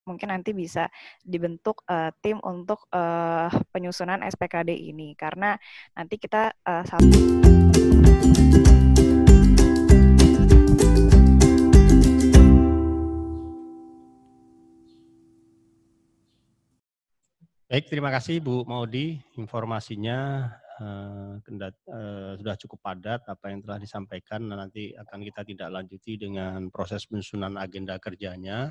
mungkin nanti bisa dibentuk tim untuk penyusunan SPKD ini, karena nanti kita Baik, terima kasih Bu Maudi, informasinya sudah cukup padat apa yang telah disampaikan, dan nanti akan kita tidak lanjuti dengan proses penyusunan agenda kerjanya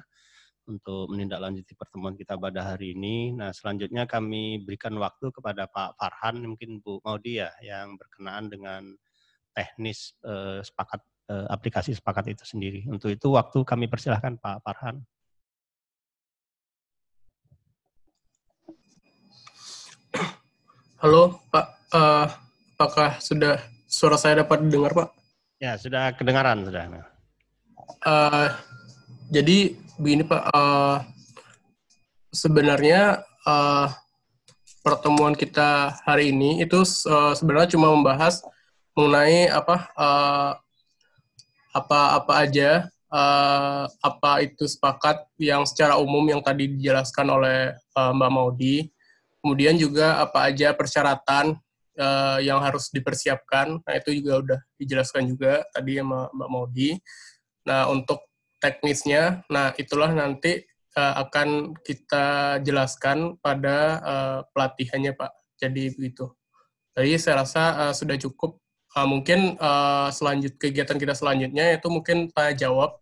untuk menindaklanjuti pertemuan kita pada hari ini. Nah, selanjutnya kami berikan waktu kepada Pak Farhan, mungkin Bu Maudi ya, yang berkenaan dengan teknis aplikasi sepakat itu sendiri. Untuk itu waktu kami persilahkan Pak Farhan. Halo Pak, apakah suara saya dapat didengar Pak? Ya, sudah kedengaran sudah. Jadi begini Pak, sebenarnya pertemuan kita hari ini itu sebenarnya cuma membahas mengenai apa aja apa itu sepakat yang secara umum yang tadi dijelaskan oleh Mbak Maudi. Kemudian juga apa aja persyaratan yang harus dipersiapkan. Nah, itu juga udah dijelaskan juga tadi sama Mbak Maudi. Nah, untuk teknisnya, nah itulah nanti akan kita jelaskan pada pelatihannya, Pak. Jadi begitu. Jadi saya rasa sudah cukup. Mungkin kegiatan kita selanjutnya itu mungkin tanya jawab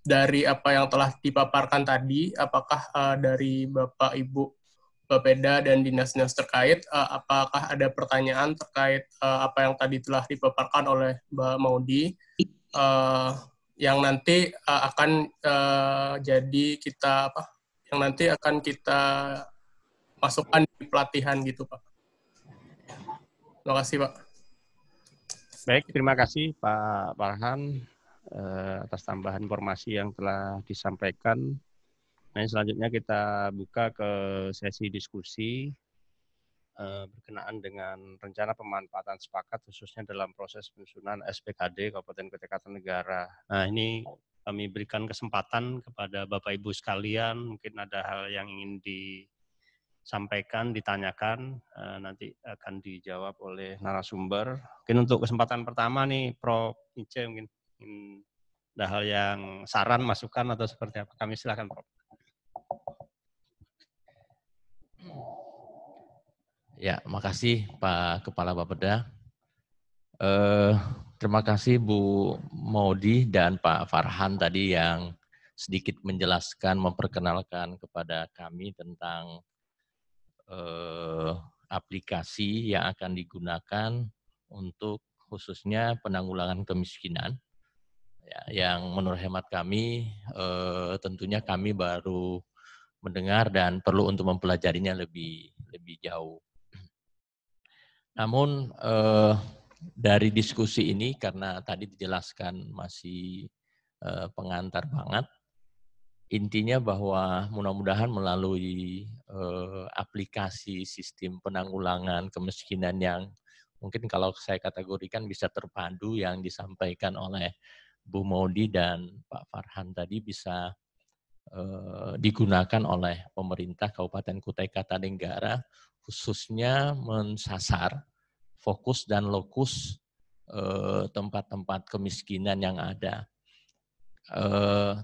dari apa yang telah dipaparkan tadi, apakah dari Bapak Ibu Bapeda dan dinas-dinas terkait, apakah ada pertanyaan terkait apa yang tadi telah dipaparkan oleh Mbak Maudi, yang nanti akan jadi yang nanti akan kita masukkan di pelatihan gitu, Pak. Terima kasih, Pak. Baik, terima kasih Pak Farhan atas tambahan informasi yang telah disampaikan. Nah, selanjutnya kita buka ke sesi diskusi berkenaan dengan rencana pemanfaatan sepakat khususnya dalam proses penyusunan SPKD Kabupaten Kutai Kartanegara. Nah, ini kami berikan kesempatan kepada Bapak Ibu sekalian, mungkin ada hal yang ingin disampaikan, ditanyakan, nanti akan dijawab oleh narasumber. Mungkin untuk kesempatan pertama nih, Prof. Ice mungkin ada hal yang saran, masukan atau seperti apa? Kami silakan, Prof. Ya, makasih Pak Kepala Bapeda. Terima kasih Bu Maudi dan Pak Farhan tadi yang sedikit menjelaskan, memperkenalkan kepada kami tentang aplikasi yang akan digunakan untuk khususnya penanggulangan kemiskinan. Ya, yang menurut hemat kami tentunya kami baru mendengar dan perlu untuk mempelajarinya lebih jauh. Namun dari diskusi ini, karena tadi dijelaskan masih pengantar banget, intinya bahwa mudah-mudahan melalui aplikasi sistem penanggulangan kemiskinan yang mungkin kalau saya kategorikan bisa terpadu yang disampaikan oleh Bu Maudi dan Pak Farhan tadi bisa digunakan oleh pemerintah Kabupaten Kutai Kartanegara, khususnya mensasar fokus dan lokus tempat-tempat kemiskinan yang ada.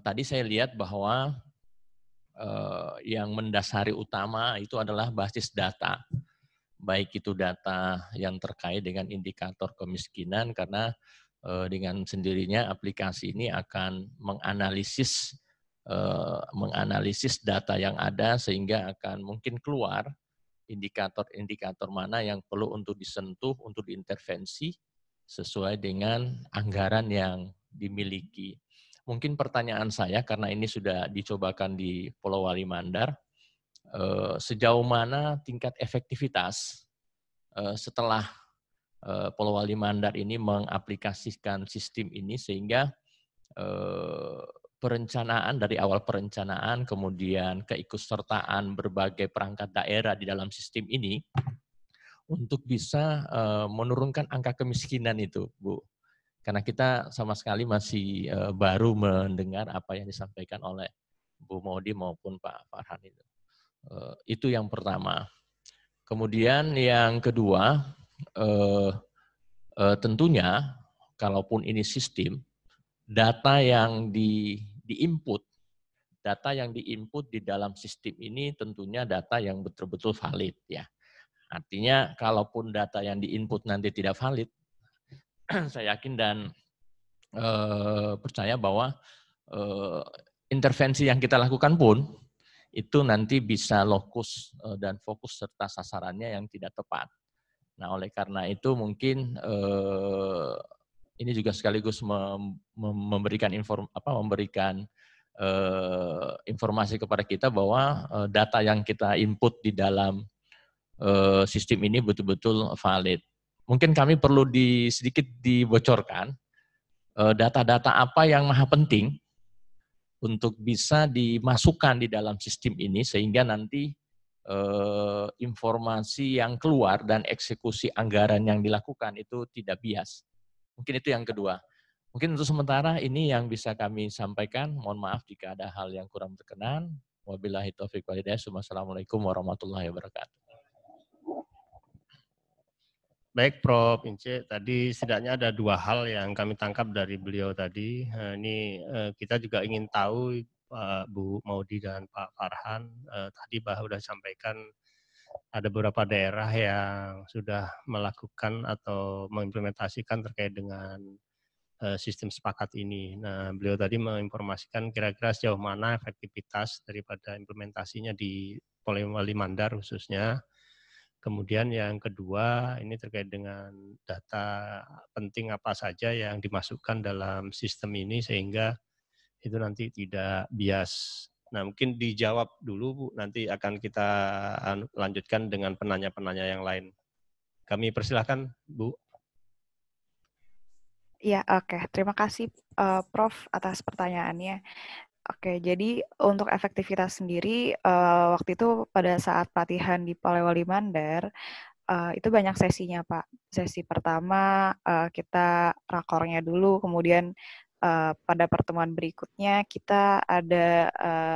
Tadi saya lihat bahwa yang mendasari utama itu adalah basis data. Baik itu data yang terkait dengan indikator kemiskinan, karena dengan sendirinya aplikasi ini akan menganalisis data yang ada sehingga akan mungkin keluar indikator-indikator mana yang perlu untuk disentuh, untuk diintervensi sesuai dengan anggaran yang dimiliki. Mungkin pertanyaan saya, karena ini sudah dicobakan di Pulau Wali Mandar, sejauh mana tingkat efektivitas setelah Pulau Wali Mandar ini mengaplikasikan sistem ini sehingga perencanaan dari awal perencanaan, kemudian keikutsertaan berbagai perangkat daerah di dalam sistem ini untuk bisa menurunkan angka kemiskinan itu, Bu. Karena kita sama sekali masih baru mendengar apa yang disampaikan oleh Bu Maudi maupun Pak Farhan itu. Itu yang pertama. Kemudian yang kedua, tentunya kalaupun ini sistem, data yang diinput di dalam sistem ini tentunya data yang betul-betul valid ya. Artinya kalaupun data yang diinput nanti tidak valid, saya yakin dan percaya bahwa intervensi yang kita lakukan pun itu nanti bisa lokus dan fokus serta sasarannya yang tidak tepat. Nah, oleh karena itu mungkin ini juga sekaligus memberikan informasi kepada kita bahwa data yang kita input di dalam sistem ini betul-betul valid. Mungkin kami perlu sedikit dibocorkan data-data apa yang maha penting untuk bisa dimasukkan di dalam sistem ini sehingga nanti informasi yang keluar dan eksekusi anggaran yang dilakukan itu tidak bias. Mungkin itu yang kedua. Mungkin untuk sementara ini yang bisa kami sampaikan. Mohon maaf jika ada hal yang kurang berkenan. Wabillahi taufiq wal hidayah. Wassalamualaikum warahmatullahi wabarakatuh. Baik, Prof. Ince, tadi setidaknya ada dua hal yang kami tangkap dari beliau tadi. Ini kita juga ingin tahu, Bu Maudi dan Pak Farhan, tadi bahwa sudah sampaikan ada beberapa daerah yang sudah melakukan atau mengimplementasikan terkait dengan sistem sepakat ini. Nah, beliau tadi menginformasikan kira-kira sejauh mana efektivitas daripada implementasinya di Polewali Mandar khususnya. Kemudian yang kedua, ini terkait dengan data penting apa saja yang dimasukkan dalam sistem ini sehingga itu nanti tidak bias. Nah, mungkin dijawab dulu, Bu. Nanti akan kita lanjutkan dengan penanya-penanya yang lain. Kami persilahkan, Bu. Ya, oke. Terima kasih, Prof, atas pertanyaannya. Oke, jadi untuk efektivitas sendiri, waktu itu pada saat pelatihan di Polewali Mandar, itu banyak sesinya, Pak. Sesi pertama, kita rakornya dulu, kemudian pada pertemuan berikutnya kita ada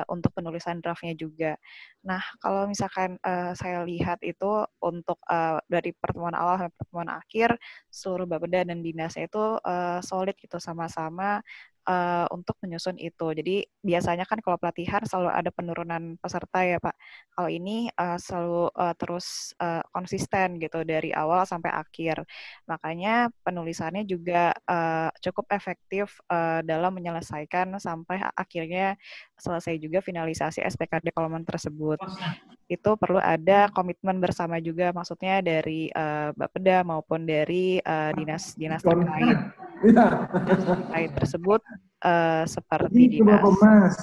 untuk penulisan draftnya juga. Nah, kalau misalkan saya lihat itu untuk dari pertemuan awal sampai pertemuan akhir, seluruh Bapeda dan dinasnya itu solid gitu sama-sama untuk menyusun itu. Jadi biasanya kan kalau pelatihan selalu ada penurunan peserta ya Pak. Kalau ini selalu terus konsisten gitu dari awal sampai akhir. Makanya penulisannya juga cukup efektif dalam menyelesaikan sampai akhirnya selesai juga finalisasi SPK development tersebut. Itu perlu ada komitmen bersama juga, maksudnya dari Bapeda maupun dari dinas-dinas terkait tersebut seperti dinas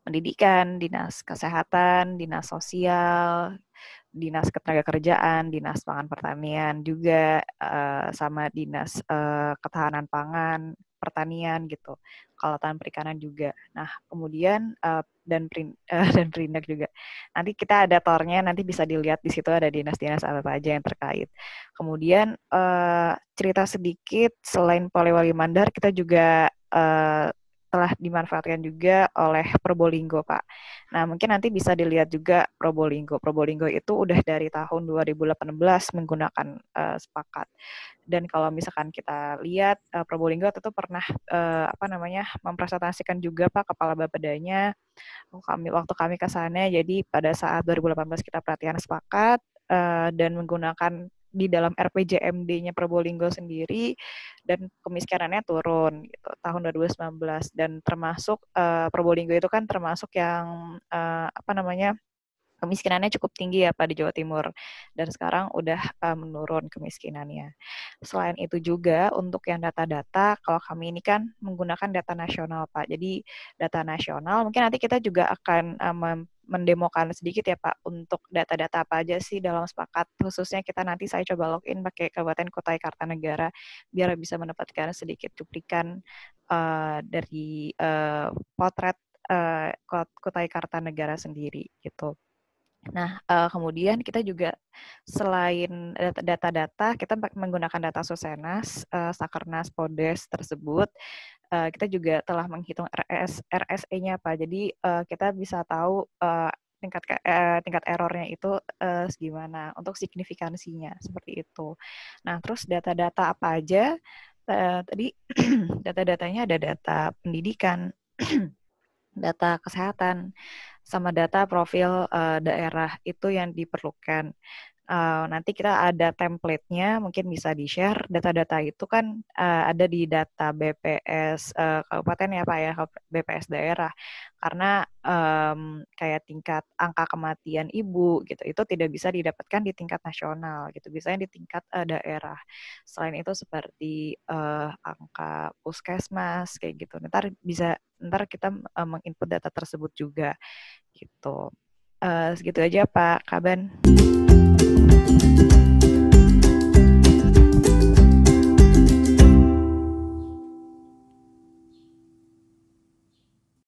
pendidikan, dinas kesehatan, dinas sosial, dinas ketenagakerjaan, dinas pangan pertanian juga sama dinas ketahanan pangan pertanian gitu, kelautan perikanan juga. Nah kemudian dan Perindak juga. Nanti kita ada tornya, nanti bisa dilihat di situ ada dinas-dinas apa aja yang terkait. Kemudian cerita sedikit selain Polewali Mandar kita juga telah dimanfaatkan juga oleh Probolinggo, Pak. Nah, mungkin nanti bisa dilihat juga Probolinggo. Probolinggo itu udah dari tahun 2018 menggunakan sepakat. Dan kalau misalkan kita lihat Probolinggo itu pernah mempresentasikan juga Pak kepala Bapedanya waktu kami ke sana. Jadi pada saat 2018 kita pelatihan sepakat dan menggunakan di dalam RPJMD-nya Probolinggo sendiri dan kemiskinannya turun gitu tahun 2019 dan termasuk Probolinggo itu kan termasuk yang kemiskinannya cukup tinggi ya Pak di Jawa Timur dan sekarang udah menurun kemiskinannya. Selain itu juga untuk yang data-data, kalau kami ini kan menggunakan data nasional Pak. Jadi data nasional mungkin nanti kita juga akan mendemokan sedikit ya Pak untuk data-data apa aja sih dalam sepakat. Khususnya kita nanti saya coba login pakai Kabupaten Kutai Kartanegara biar bisa mendapatkan sedikit cuplikan dari potret Kutai Kartanegara sendiri gitu. Nah, kemudian kita juga selain data-data, kita menggunakan data Susenas, Sakernas, Podes tersebut, kita juga telah menghitung RSE-nya Pak. Jadi kita bisa tahu tingkat errornya itu segimana untuk signifikansinya seperti itu. Nah, terus data-data apa aja? Tadi data-datanya ada data pendidikan, data kesehatan, sama data profil daerah itu yang diperlukan. Nanti kita ada template-nya, mungkin bisa di-share. Data-data itu kan ada di data BPS kabupaten ya Pak ya, BPS daerah. Karena kayak tingkat angka kematian ibu gitu, itu tidak bisa didapatkan di tingkat nasional gitu, biasanya di tingkat daerah. Selain itu seperti angka puskesmas kayak gitu. Ntar kita menginput data tersebut juga gitu. Segitu aja Pak Kaban.